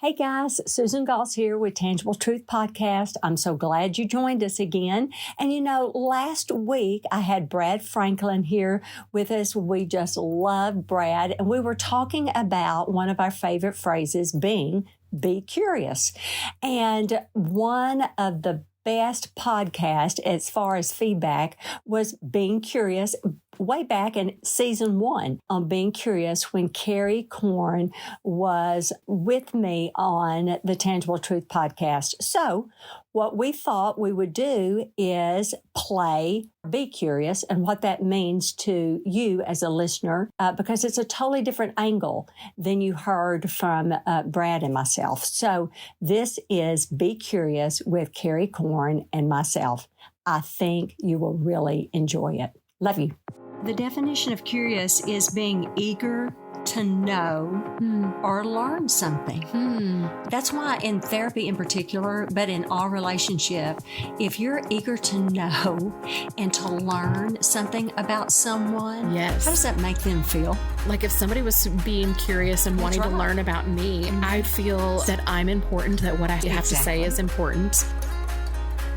Hey guys, Susan Goss here with Tangible Truth Podcast. I'm so glad you joined us again. And last week I had Brad Franklin here with us. We just loved Brad, and we were talking about one of our favorite phrases being, be curious. And one of the best podcast as far as feedback was Being Curious way back in season 1 on Being Curious when Keri Corn was with me on the Tangible Truth Podcast. So what we thought we would do is play Be Curious and what that means to you as a listener, because it's a totally different angle than you heard from Brad and myself. So this is Be Curious with Keri Corn and myself. I think you will really enjoy it. Love you. The definition of curious is being eager to know or learn something. That's why in therapy in particular, but in all relationship, if you're eager to know and to learn something about someone, yes, how does that make them feel? Like if somebody was being curious and wanting to learn about me, I'd feel that I'm important, that what I have to say is important.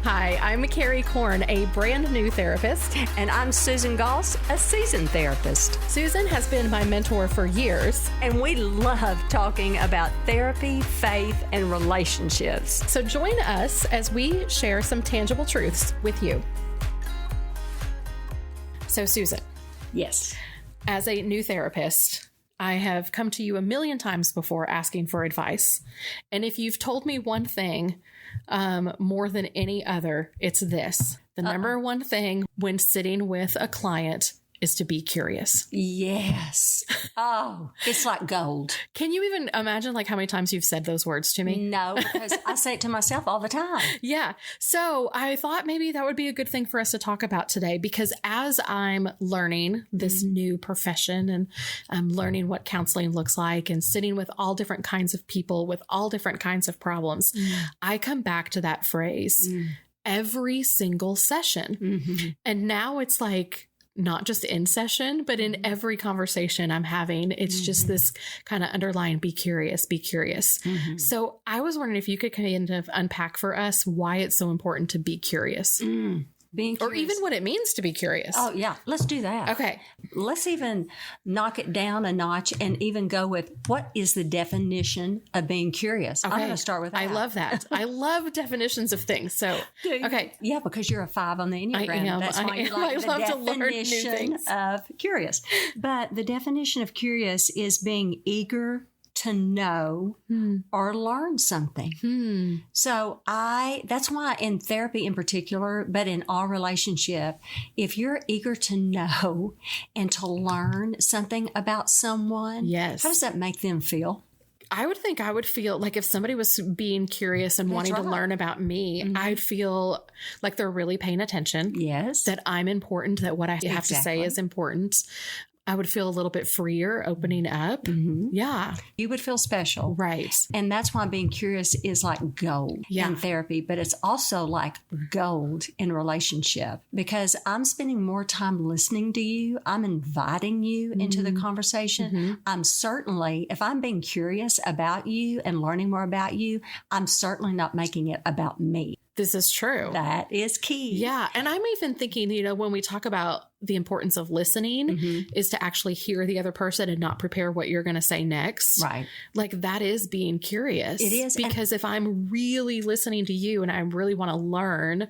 Hi, I'm Keri Corn, a brand new therapist. And I'm Susan Goss, a seasoned therapist. Susan has been my mentor for years. And we love talking about therapy, faith, and relationships. So join us as we share some tangible truths with you. So Susan. Yes. As a new therapist, I have come to you a million times before asking for advice. And if you've told me one thing more than any other, it's this. The number one thing when sitting with a client is to be curious. Yes. Oh, it's like gold. Can you even imagine how many times you've said those words to me? No, because I say it to myself all the time. Yeah. So I thought maybe that would be a good thing for us to talk about today, because as I'm learning this new profession and I'm learning what counseling looks like and sitting with all different kinds of people with all different kinds of problems, I come back to that phrase every single session. And now it's not just in session, but in every conversation I'm having, it's just this kind of underlying, be curious, be curious. So I was wondering if you could kind of unpack for us why it's so important to be curious. Being curious. Or even what it means to be curious. Oh, yeah. Let's do that. Okay. Let's even knock it down a notch and even go with what is the definition of being curious? Okay. I'm going to start with that. I love that. I love definitions of things. So, okay. Yeah, because you're a 5 on the Enneagram. I am. That's why you like the love to learn new definition things. of curious. But the definition of curious is being eager to know or learn something. So that's why in therapy in particular, but in all relationship, if you're eager to know and to learn something about someone, yes, how does that make them feel? I would think I would feel like if somebody was being curious and wanting to learn about me, I'd feel like they're really paying attention. Yes. That I'm important, that what I have to say is important. I would feel a little bit freer opening up. Yeah. You would feel special. Right. And that's why being curious is like gold in therapy, but it's also like gold in relationship, because I'm spending more time listening to you. I'm inviting you into the conversation. I'm certainly, if I'm being curious about you and learning more about you, I'm certainly not making it about me. This is true. That is key. Yeah. And I'm even thinking, when we talk about the importance of listening is to actually hear the other person and not prepare what you're going to say next. Right. That is being curious. It is. Because if I'm really listening to you and I really want to learn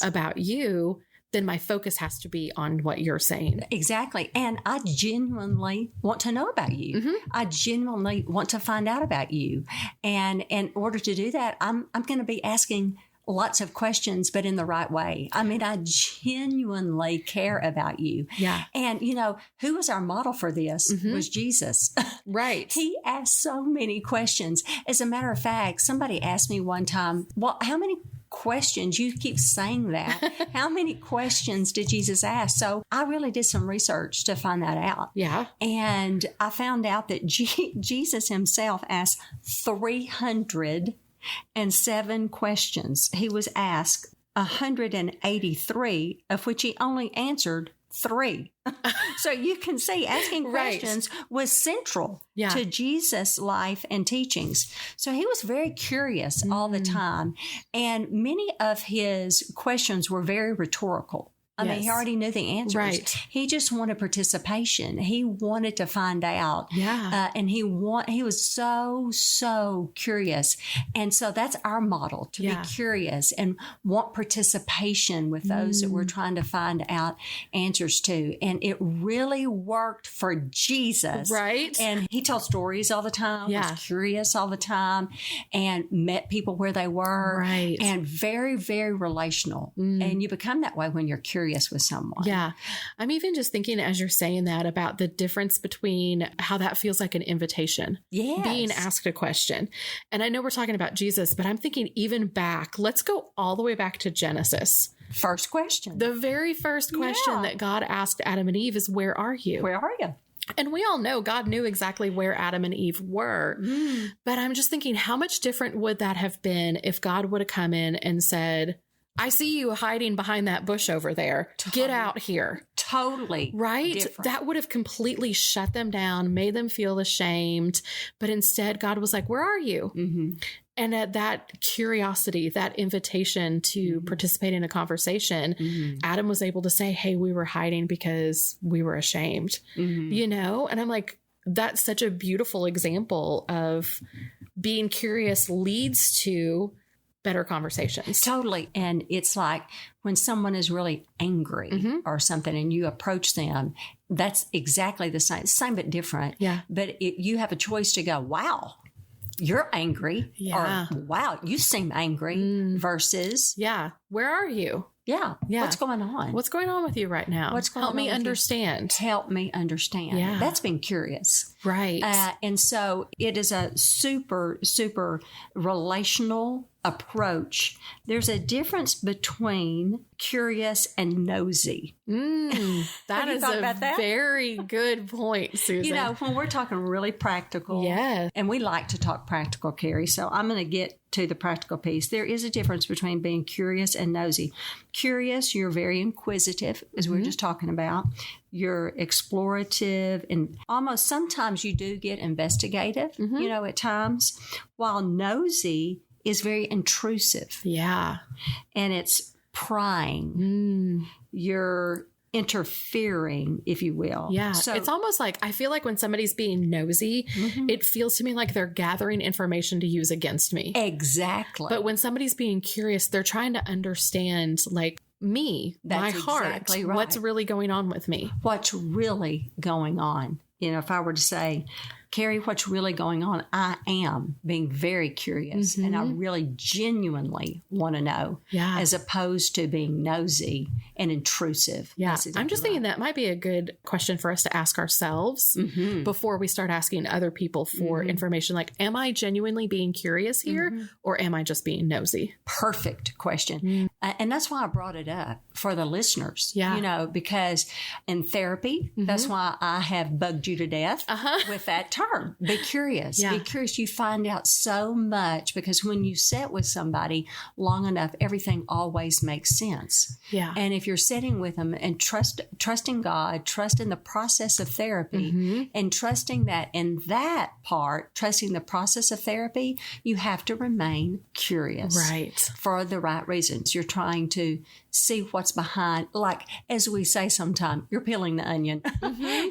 about you, then my focus has to be on what you're saying. Exactly. And I genuinely want to know about you. I genuinely want to find out about you. And in order to do that, I'm going to be asking lots of questions, but in the right way. I mean, I genuinely care about you. Yeah. And, who was our model for this was Jesus. Right. He asked so many questions. As a matter of fact, somebody asked me one time, well, how many questions? You keep saying that. How many questions did Jesus ask? So I really did some research to find that out. Yeah. And I found out that Jesus himself asked 307 questions. He was asked 183, of which he only answered 3. So you can see asking Right. questions was central Yeah. to Jesus' life and teachings. So he was very curious all the time. And many of his questions were very rhetorical. I mean, he Yes. already knew the answers. Right. He just wanted participation. He wanted to find out. Yeah. And he was so curious. And so that's our model, to Yeah. be curious and want participation with those that we're trying to find out answers to. And it really worked for Jesus. Right. And he told stories all the time, Yeah. was curious all the time, and met people where they were. Right. And very, very relational. And you become that way when you're curious with someone. Yeah. I'm even just thinking as you're saying that about the difference between how that feels like an invitation, Yes. being asked a question. And I know we're talking about Jesus, but I'm thinking even back, let's go all the way back to Genesis. First question. The very first question Yeah. that God asked Adam and Eve is, where are you? Where are you? And we all know God knew exactly where Adam and Eve were. But I'm just thinking, how much different would that have been if God would have come in and said, I see you hiding behind that bush over there. Get out here. Totally. Right? different. That would have completely shut them down, made them feel ashamed. But instead, God was like, where are you? Mm-hmm. And at that curiosity, that invitation to participate in a conversation, Adam was able to say, hey, we were hiding because we were ashamed, you know? And I'm like, that's such a beautiful example of being curious leads to better conversations. Totally. And it's like when someone is really angry or something and you approach them, that's exactly the same but different. Yeah. But you have a choice to go, wow, you're angry. Yeah. Or wow, you seem angry versus, Yeah. Where are you? yeah, Yeah. what's going on? What's going on with you right now? What's going Help on me with you? understand. Help me understand. Yeah. That's being curious. Right. And so it is a super relational approach. There's a difference between curious and nosy. That you is thought a about that? very good point, Susan. You know, when we're talking really practical, Yes. and we like to talk practical, Keri, so I'm going to get to the practical piece. There is a difference between being curious and nosy. Curious, you're very inquisitive, as we were just talking about. You're explorative, and almost sometimes you do get investigative, you know, at times, while nosy is very intrusive Yeah. and it's prying. You're interfering, if you will. Yeah. So It's almost like, I feel like when somebody's being nosy, it feels to me like they're gathering information to use against me. exactly. But when somebody's being curious, they're trying to understand, like, me, my That's heart, exactly right. what's really going on with me. what's really going on? You know, if I were to say, Keri, what's really going on? I am being very curious and I really genuinely want to know, Yeah. as opposed to being nosy and intrusive. Yeah. That's exactly I'm just right. thinking that might be a good question for us to ask ourselves before we start asking other people for information. Like, am I genuinely being curious here or am I just being nosy? Perfect question. And that's why I brought it up for the listeners, Yeah. you know, because in therapy, that's why I have bugged you to death with that term. Be curious. Yeah. Be curious. You find out so much because when you sit with somebody long enough, everything always makes sense. Yeah. And if you're sitting with them and trusting God, trusting the process of therapy, and trusting that in that part, trusting the process of therapy, you have to remain curious. Right. For the right reasons. You're trying to see what's behind, like as we say sometimes, you're peeling the onion.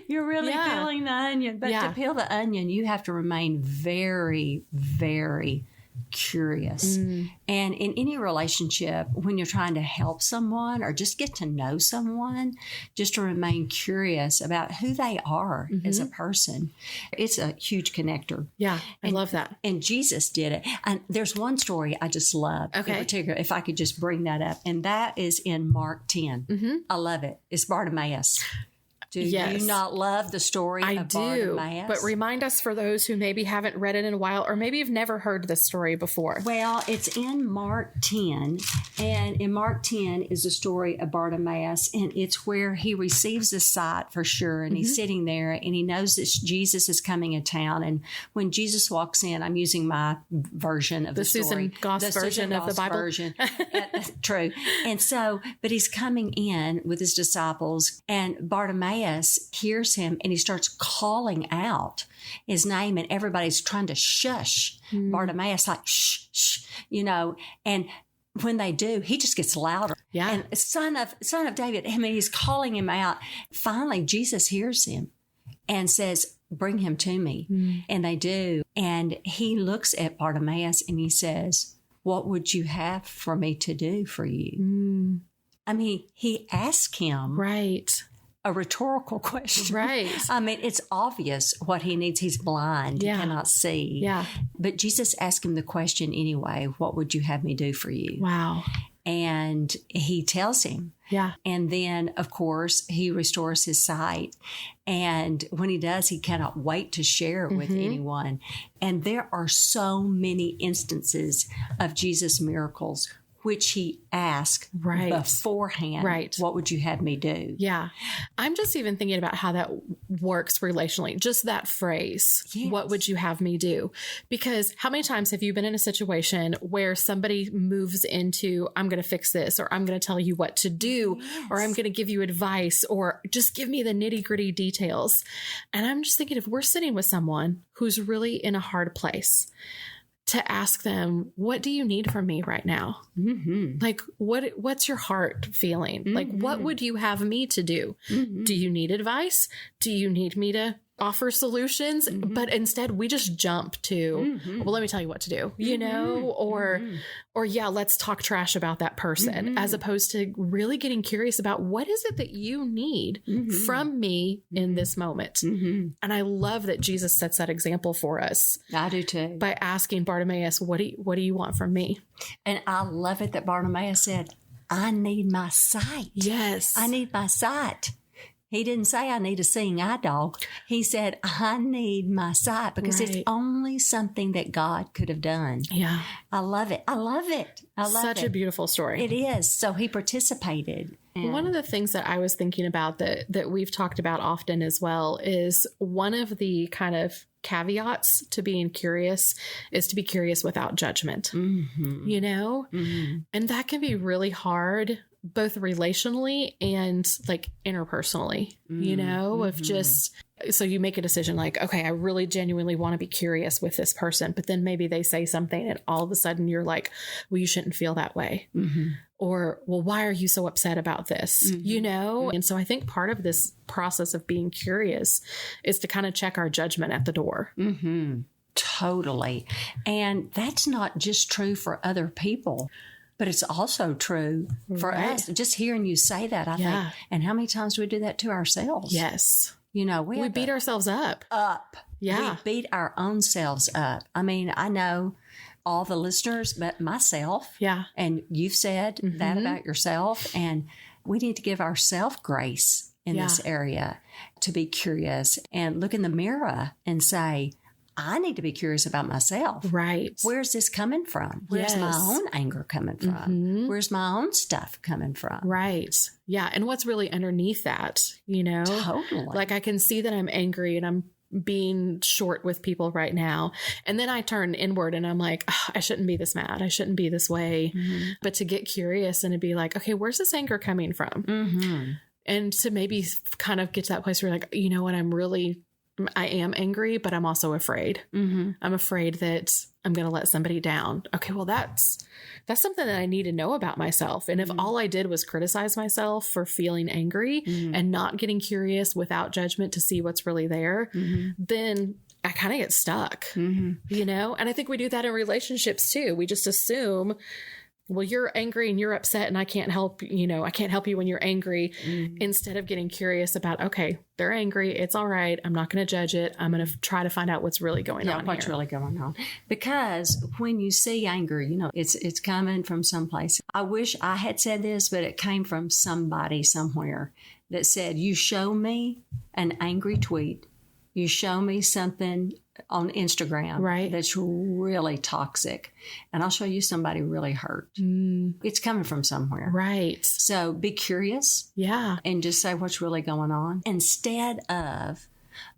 You're really Yeah. peeling the onion. But Yeah. to peel the onion, you have to remain very, very curious. And in any relationship, when you're trying to help someone or just get to know someone, just to remain curious about who they are as a person, it's a huge connector. Yeah. I love that. And Jesus did it. And there's one story I just love Okay. in particular, if I could just bring that up. And that is in Mark 10. I love it. It's Bartimaeus. Do Yes. you not love the story I of do. Bartimaeus? But remind us for those who maybe haven't read it in a while, or maybe you've never heard this story before. Well, it's in Mark 10, and in Mark 10 is the story of Bartimaeus, and it's where he receives a sight for sure, and he's sitting there, and he knows that Jesus is coming in town, and when Jesus walks in, I'm using my version of the story. Susan Goss version of the Bible. Version. True. And so, but he's coming in with his disciples, and Bartimaeus hears him and he starts calling out his name, and everybody's trying to shush Bartimaeus, like, shh, shh, and when they do, he just gets louder. Yeah. And son of David, I mean, he's calling him out. Finally, Jesus hears him and says, bring him to me. And they do. And he looks at Bartimaeus and he says, what would you have for me to do for you? I mean, he asked him. Right. A rhetorical question. Right. I mean, it's obvious what he needs. He's blind. Yeah. He cannot see. Yeah. But Jesus asked him the question anyway, what would you have me do for you? Wow. And he tells him. Yeah. And then, of course, he restores his sight. And when he does, he cannot wait to share it with anyone. And there are so many instances of Jesus' miracles which he asked beforehand. Right. What would you have me do? Yeah. I'm just even thinking about how that works relationally. Just that phrase, Yes. What would you have me do? Because how many times have you been in a situation where somebody moves into, I'm going to fix this, or I'm going to tell you what to do, or I'm going to give you advice, or just give me the nitty gritty details. And I'm just thinking, if we're sitting with someone who's really in a hard place, to ask them, what do you need from me right now? Like, what's your heart feeling? Like, what would you have me to do? Do you need advice? Do you need me to offer solutions? But instead we just jump to, well, let me tell you what to do, or yeah, let's talk trash about that person, as opposed to really getting curious about what is it that you need from me in this moment. And I love that Jesus sets that example for us. I do too. By asking Bartimaeus, what do you want from me? And I love it that Bartimaeus said, I need my sight. Yes. I need my sight. He didn't say, I need a seeing eye dog. He said, I need my sight, because it's only something that God could have done. Yeah. I love it. I love it. I love Such it. a beautiful story. It is. So he participated. And one of the things that I was thinking about that we've talked about often as well is one of the kind of caveats to being curious is to be curious without judgment, and that can be really hard, both relationally and like interpersonally, of just, so you make a decision like, okay, I really genuinely want to be curious with this person, but then maybe they say something and all of a sudden you're like, well, you shouldn't feel that way. Or, well, why are you so upset about this? And so I think part of this process of being curious is to kind of check our judgment at the door. Totally. And that's not just true for other people, but it's also true for us. Just hearing you say that, I think, and how many times do we do that to ourselves? Yes. We beat ourselves up. Yeah. We beat our own selves up. I mean, I know all the listeners, but myself. Yeah. And you've said that about yourself. And we need to give ourselves grace in this area to be curious and look in the mirror and say, I need to be curious about myself. Right. Where's this coming from? Where's my own anger coming from? Where's my own stuff coming from? Right. Yeah. And what's really underneath that, Totally. Like I can see that I'm angry and I'm being short with people right now. And then I turn inward and I'm like, I shouldn't be this mad. I shouldn't be this way. But to get curious and to be like, okay, where's this anger coming from? And to maybe kind of get to that place where you're like, you know what, I am angry, but I'm also afraid. I'm afraid that I'm going to let somebody down. Okay, well, that's something that I need to know about myself. And if all I did was criticize myself for feeling angry and not getting curious without judgment to see what's really there, then I kind of get stuck, And I think we do that in relationships too. We just assume, well, you're angry and you're upset and I can't help you when you're angry, instead of getting curious about, okay, they're angry. It's all right. I'm not going to judge it. I'm going to try to find out what's really going on. What's really going on. Because when you see anger, it's coming from someplace. I wish I had said this, but it came from somebody somewhere that said, you show me an angry tweet, you show me something on Instagram that's really toxic, and I'll show you somebody really hurt. It's coming from somewhere. Right. So be curious. Yeah. And just say what's really going on instead of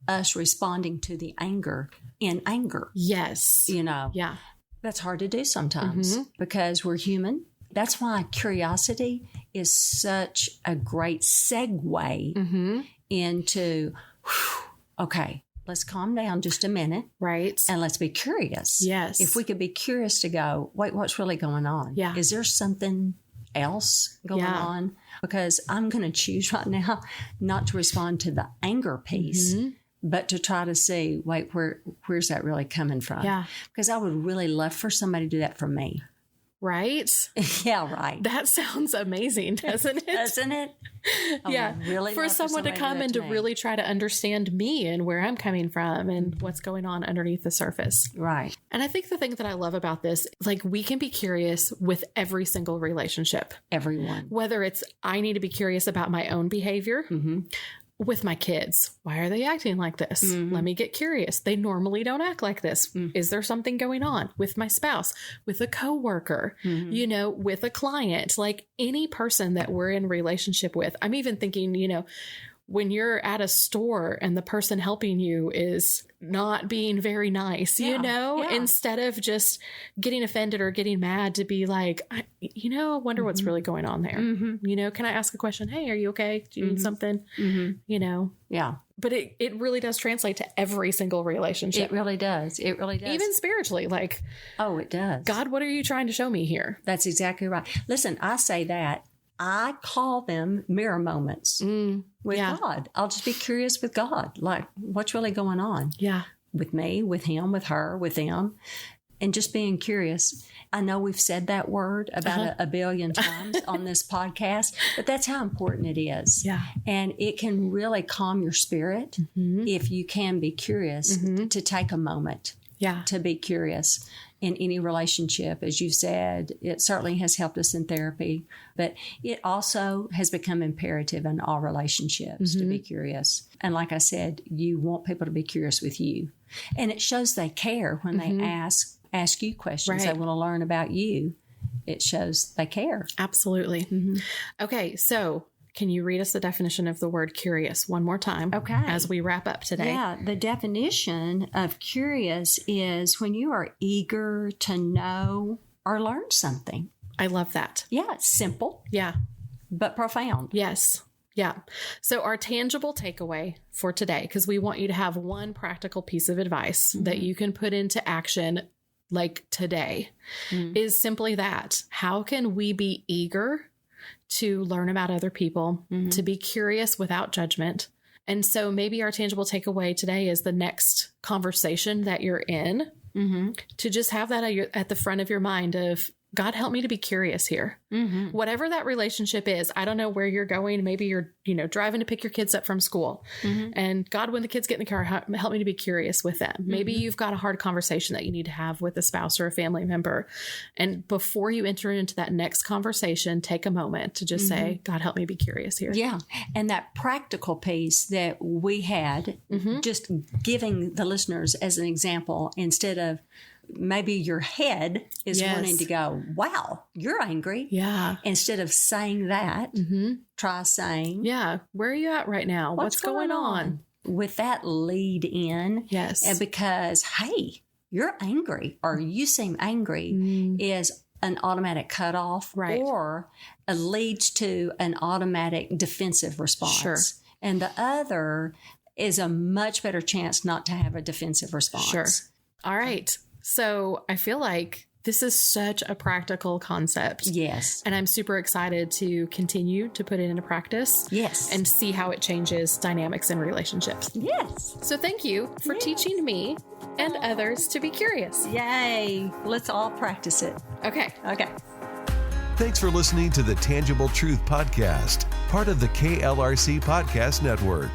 us responding to the anger in anger. Yes. Yeah. That's hard to do sometimes because we're human. That's why curiosity is such a great segue into, okay, let's calm down just a minute. Right. And let's be curious. Yes. If we could be curious to go, wait, what's really going on? Yeah. Is there something else going on? Because I'm going to choose right now not to respond to the anger piece, but to try to see, wait, where's that really coming from? Yeah. Because I would really love for somebody to do that for me. Right? Yeah, right. That sounds amazing, doesn't it? Doesn't it? Yeah. Really for someone to come and to really try to understand me and where I'm coming from and what's going on underneath the surface. Right. And I think the thing that I love about this, like, we can be curious with every single relationship. Everyone. Whether it's I need to be curious about my own behavior. With my kids, why are they acting like this? Let me get curious. They normally don't act like this. Is there something going on with my spouse, with a coworker, with a client, like any person that we're in relationship with? I'm even thinking, when you're at a store and the person helping you is not being very nice, instead of just getting offended or getting mad, to be like, I wonder what's really going on there. Can I ask a question? Hey, are you okay? Do you need something? Yeah. But it really does translate to every single relationship. It really does. It really does. Even spiritually, like, oh, it does. God, what are you trying to show me here? That's exactly right. Listen, I say that. I call them mirror moments with God. I'll just be curious with God. Like, what's really going on? Yeah. With me, with him, with her, with them. And just being curious. I know we've said that word about a billion times on this podcast, but that's how important it is. Yeah. And it can really calm your spirit if you can be curious to take a moment to be curious. In any relationship, as you said, it certainly has helped us in therapy, but it also has become imperative in all relationships to be curious. And like I said, you want people to be curious with you. And it shows they care when they ask you questions. They want to learn about you. It shows they care. Absolutely. Okay, so can you read us the definition of the word curious one more time? Okay. As we wrap up today. Yeah, the definition of curious is when you are eager to know or learn something. I love that. Yeah, it's simple. Yeah. But profound. Yes. Yeah. So our tangible takeaway for today, because we want you to have one practical piece of advice that you can put into action like today, is simply that. How can we be eager to learn about other people, to be curious without judgment? And so maybe our tangible takeaway today is the next conversation that you're in, to just have that at the front of your mind of, God, help me to be curious here. Whatever that relationship is, I don't know where you're going. Maybe you're, driving to pick your kids up from school. And God, when the kids get in the car, help me to be curious with them. Maybe you've got a hard conversation that you need to have with a spouse or a family member. And before you enter into that next conversation, take a moment to just say, God, help me be curious here. Yeah. And that practical piece that we had, just giving the listeners as an example, instead of maybe your head is wanting to go, wow, you're angry. Yeah. Instead of saying that, try saying, yeah, where are you at right now? What's going on? With that lead in. Yes. And because, hey, you're angry or you seem angry is an automatic cutoff or leads to an automatic defensive response. Sure. And the other is a much better chance not to have a defensive response. Sure. All right. So I feel like this is such a practical concept. Yes. And I'm super excited to continue to put it into practice. Yes. And see how it changes dynamics in relationships. Yes. So thank you for teaching me and others to be curious. Yay. Let's all practice it. Okay. Okay. Thanks for listening to the Tangible Truth Podcast, part of the KLRC Podcast Network.